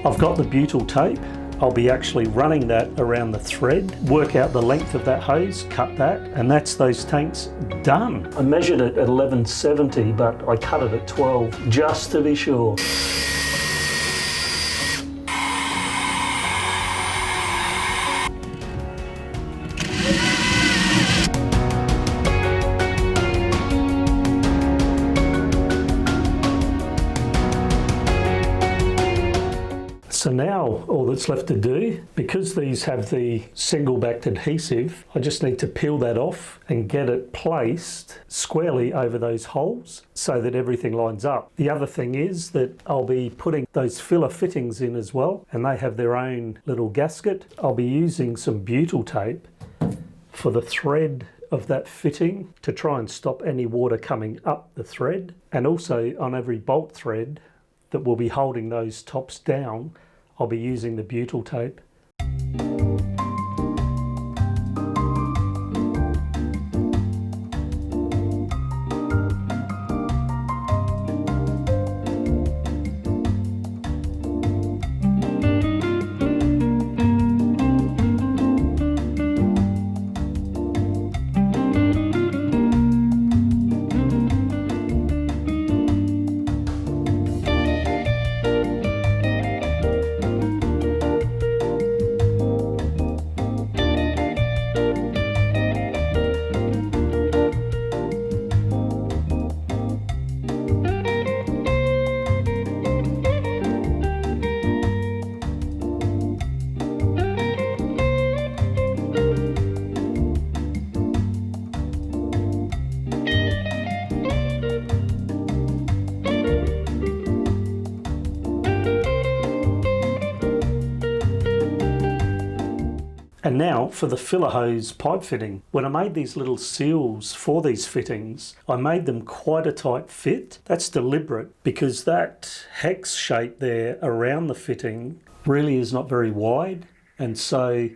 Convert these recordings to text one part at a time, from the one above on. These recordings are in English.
I've got the butyl tape. I'll be actually running that around the thread, work out the length of that hose, cut that, and that's those tanks done. I measured it at 1170, but I cut it at 12 just to be sure. So now all that's left to do, because these have the single-backed adhesive, I just need to peel that off and get it placed squarely over those holes so that everything lines up. The other thing is that I'll be putting those filler fittings in as well, and they have their own little gasket. I'll be using some butyl tape for the thread of that fitting to try and stop any water coming up the thread, and also on every bolt thread that will be holding those tops down, I'll be using the butyl tape. And now for the filler hose pipe fitting. When I made these little seals for these fittings, I made them quite a tight fit. That's deliberate because that hex shape there around the fitting really is not very wide. And so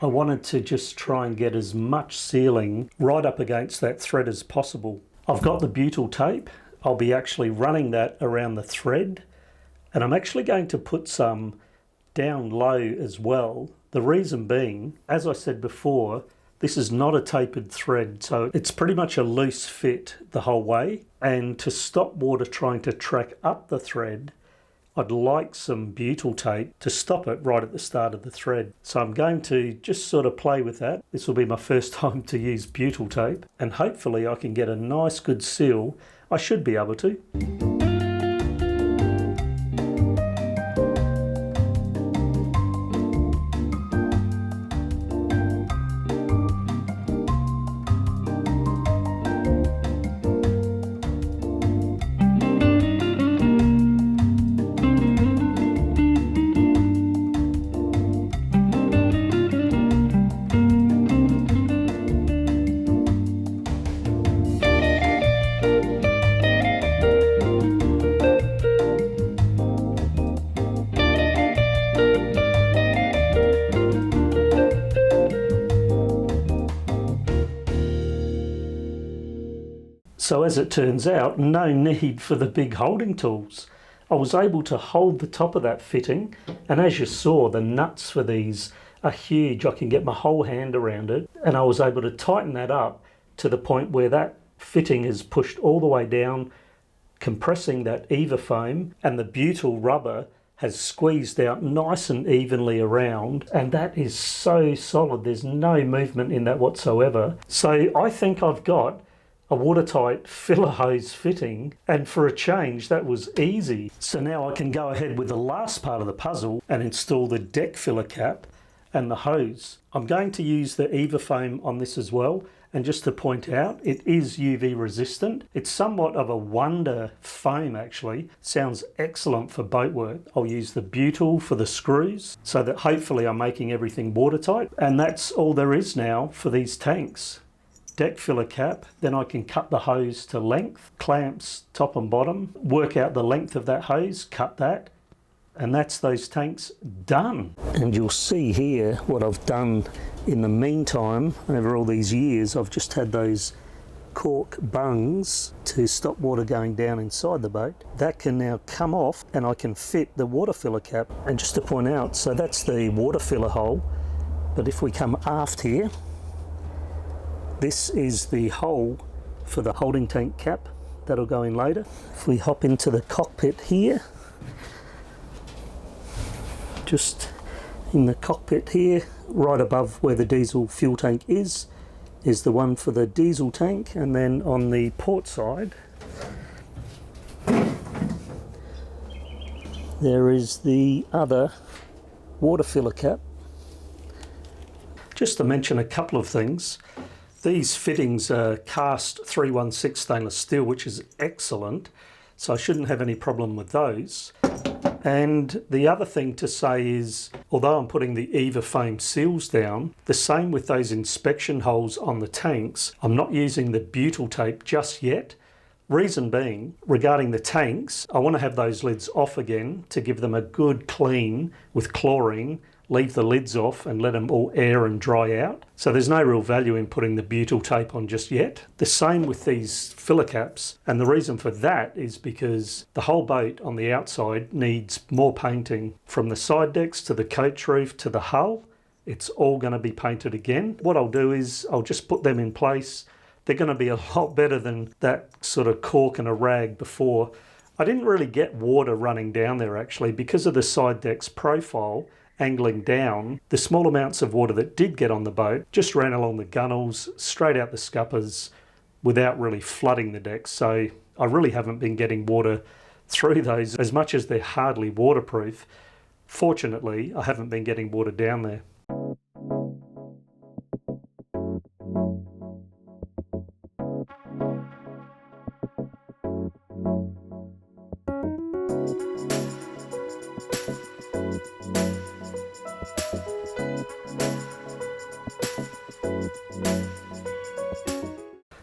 I wanted to just try and get as much sealing right up against that thread as possible. I've got the butyl tape. I'll be actually running that around the thread. And I'm actually going to put some down low as well. The reason being, as I said before, this is not a tapered thread, so it's pretty much a loose fit the whole way. And to stop water trying to track up the thread, I'd like some butyl tape to stop it right at the start of the thread. So I'm going to just sort of play with that. This will be my first time to use butyl tape, and hopefully I can get a nice good seal. I should be able to. So as it turns out, no need for the big holding tools. I was able to hold the top of that fitting, and as you saw, the nuts for these are huge. I can get my whole hand around it, and I was able to tighten that up to the point where that fitting is pushed all the way down, compressing that Eva foam, and the butyl rubber has squeezed out nice and evenly around, and that is so solid. There's no movement in that whatsoever. So I think I've got a watertight filler hose fitting, and for a change that was easy. So now I can go ahead with the last part of the puzzle and install the deck filler cap and the hose. I'm going to use the Eva foam on this as well, and just to point out, it is UV resistant. It's somewhat of a wonder foam actually. Sounds excellent for boat work. I'll use the butyl for the screws so that hopefully I'm making everything watertight, and that's all there is now for these tanks. Deck filler cap, then I can cut the hose to length, clamps top and bottom, work out the length of that hose, cut that, and that's those tanks done. And you'll see here what I've done in the meantime. Over all these years I've just had those cork bungs to stop water going down inside the boat. That can now come off and I can fit the water filler cap. And just to point out, so that's the water filler hole, but if we come aft here, this is the hole for the holding tank cap. That'll go in later. If we hop into the cockpit here, just in the cockpit here, right above where the diesel fuel tank is the one for the diesel tank, and then on the port side there is the other water filler cap. Just to mention a couple of things, these fittings are cast 316 stainless steel, which is excellent, so I shouldn't have any problem with those. And the other thing to say is, although I'm putting the EVA foam seals down, the same with those inspection holes on the tanks, I'm not using the butyl tape just yet. Reason being, regarding the tanks, I want to have those lids off again to give them a good clean with chlorine, leave the lids off and let them all air and dry out. So there's no real value in putting the butyl tape on just yet. The same with these filler caps, and the reason for that is because the whole boat on the outside needs more painting. From the side decks to the coach roof to the hull, it's all going to be painted again. What I'll do is I'll just put them in place. They're going to be a lot better than that sort of cork and a rag before. I didn't really get water running down there actually because of the side deck's profile angling down. The small amounts of water that did get on the boat just ran along the gunnels, straight out the scuppers without really flooding the decks. So I really haven't been getting water through those as much as they're hardly waterproof. Fortunately, I haven't been getting water down there.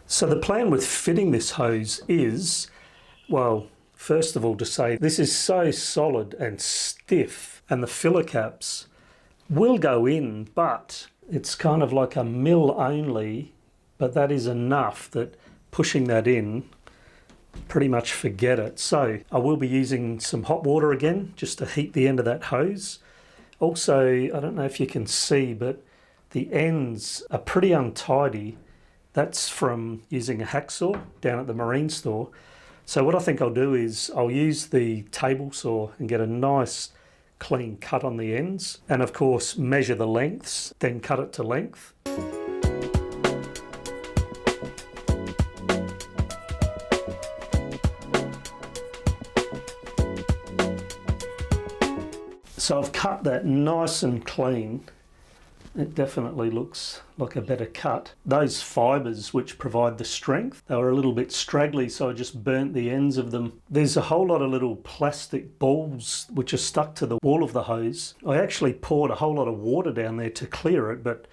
So the plan with fitting this hose is, well, first of all to say this is so solid and stiff, and the filler caps will go in, but it's kind of like a mill only, but that is enough that pushing that in, pretty much forget it. So I will be using some hot water again just to heat the end of that hose. Also, I don't know if you can see, but the ends are pretty untidy. That's from using a hacksaw down at the marine store. So what I think I'll do is I'll use the table saw and get a nice clean cut on the ends, and of course measure the lengths, then cut it to length. So I've cut that nice and clean. It definitely looks like a better cut. Those fibres which provide the strength, they were a little bit straggly, so I just burnt the ends of them. There's a whole lot of little plastic balls which are stuck to the wall of the hose. I actually poured a whole lot of water down there to clear it, but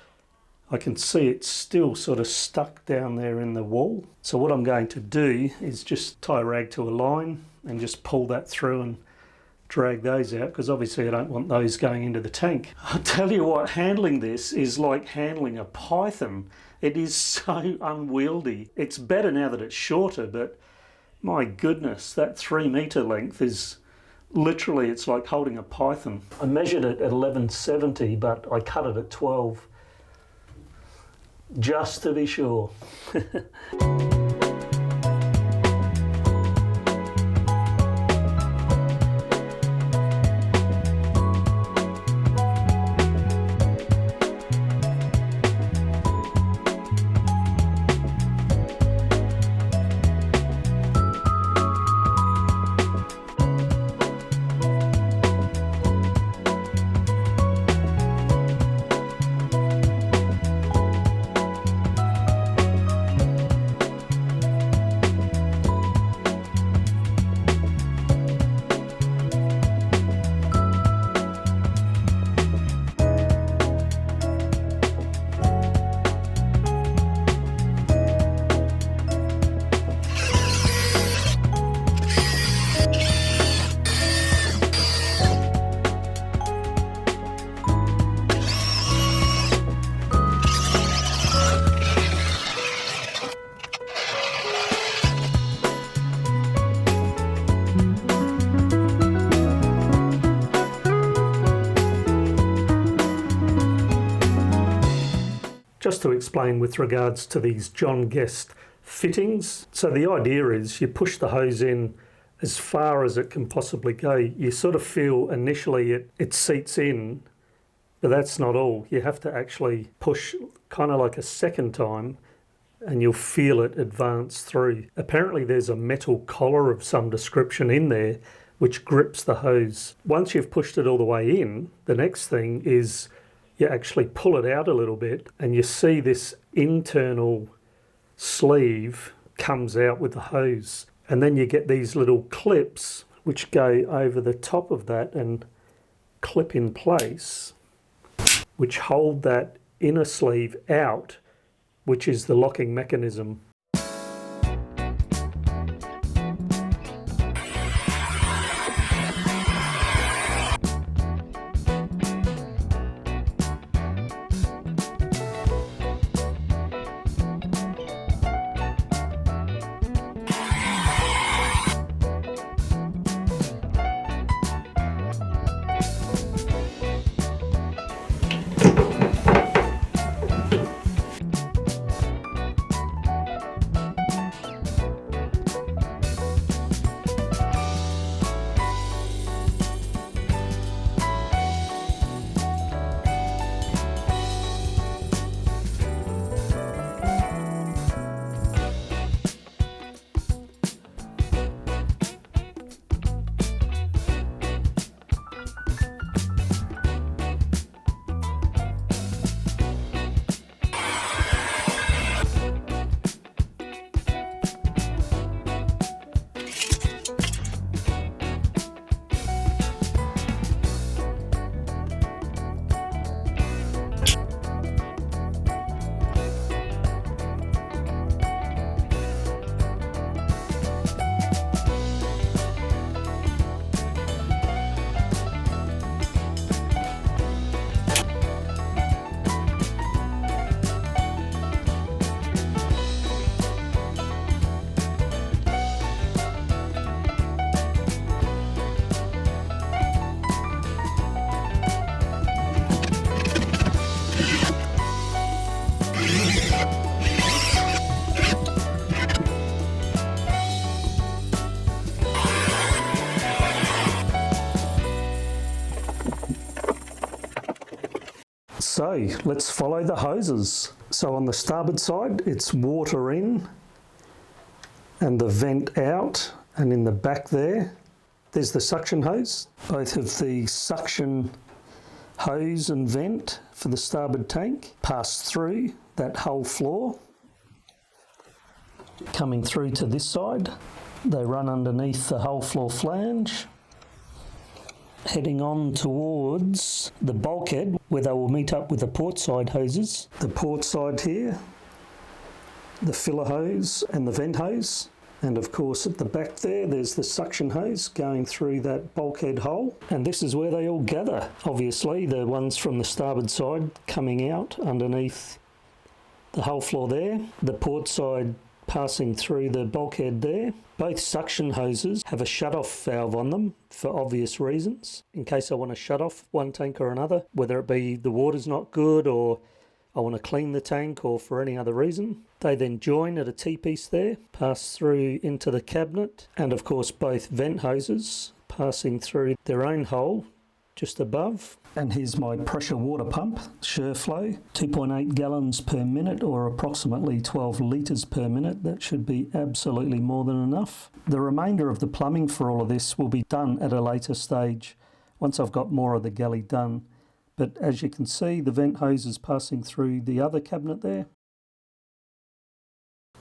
I can see it's still sort of stuck down there in the wall. So what I'm going to do is just tie a rag to a line and just pull that through and drag those out, because obviously I don't want those going into the tank. I'll tell you what, handling this is like handling a python. It is so unwieldy. It's better now that it's shorter, but my goodness, that 3 metre length is literally, it's like holding a python. I measured it at 1170, but I cut it at 12, just to be sure. Just to explain with regards to these John Guest fittings. So the idea is you push the hose in as far as it can possibly go. You sort of feel initially it seats in, but that's not all. You have to actually push kind of like a second time and you'll feel it advance through. Apparently there's a metal collar of some description in there which grips the hose. Once you've pushed it all the way in, the next thing is you actually pull it out a little bit and you see this internal sleeve comes out with the hose. And then you get these little clips which go over the top of that and clip in place, which hold that inner sleeve out, which is the locking mechanism. So let's follow the hoses. So on the starboard side, it's water in and the vent out, and in the back there's the suction hose. Both of the suction hose and vent for the starboard tank pass through that hull floor. Coming through to this side, they run underneath the hull floor flange, heading on towards the bulkhead where they will meet up with the port side hoses. The port side here, the filler hose and the vent hose, and of course at the back there's the suction hose going through that bulkhead hole, and this is where they all gather. Obviously the ones from the starboard side coming out underneath the hull floor there, the port side passing through the bulkhead there. Both suction hoses have a shut-off valve on them for obvious reasons, in case I want to shut off one tank or another, whether it be the water's not good or I want to clean the tank or for any other reason. They then join at a T-piece there, pass through into the cabinet, and of course both vent hoses passing through their own hole just above. And here's my pressure water pump, Sureflow, 2.8 gallons per minute or approximately 12 litres per minute. That should be absolutely more than enough. The remainder of the plumbing for all of this will be done at a later stage once I've got more of the galley done. But as you can see, the vent hose is passing through the other cabinet there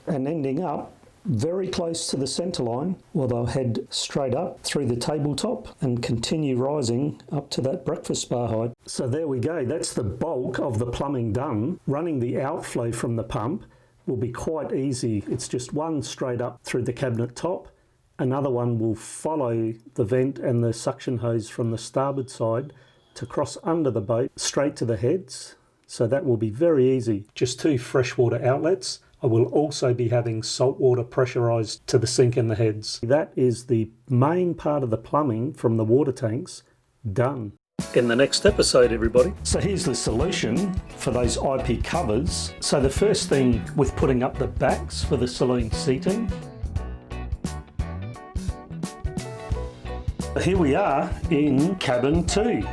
and ending up very close to the centre line. Well, they'll head straight up through the tabletop and continue rising up to that breakfast bar height. So there we go, that's the bulk of the plumbing done. Running the outflow from the pump will be quite easy. It's just one straight up through the cabinet top, another one will follow the vent and the suction hose from the starboard side to cross under the boat straight to the heads. So that will be very easy. Just two freshwater outlets. I will also be having salt water pressurised to the sink and the heads. That is the main part of the plumbing from the water tanks done. in the next episode, everybody. So here's the solution for those IP covers. So the first thing with putting up the backs for the saloon seating. Here we are in cabin 2.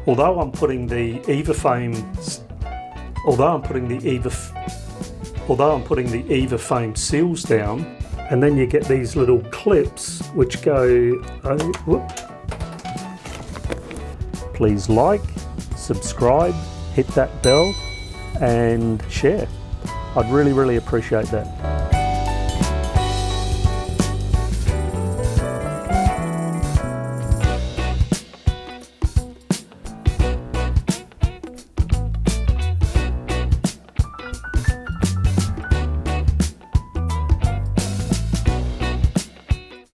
Although I'm putting the Eva foam seals down, and then you get these little clips which go, Please like, subscribe, hit that bell and share. I'd really appreciate that.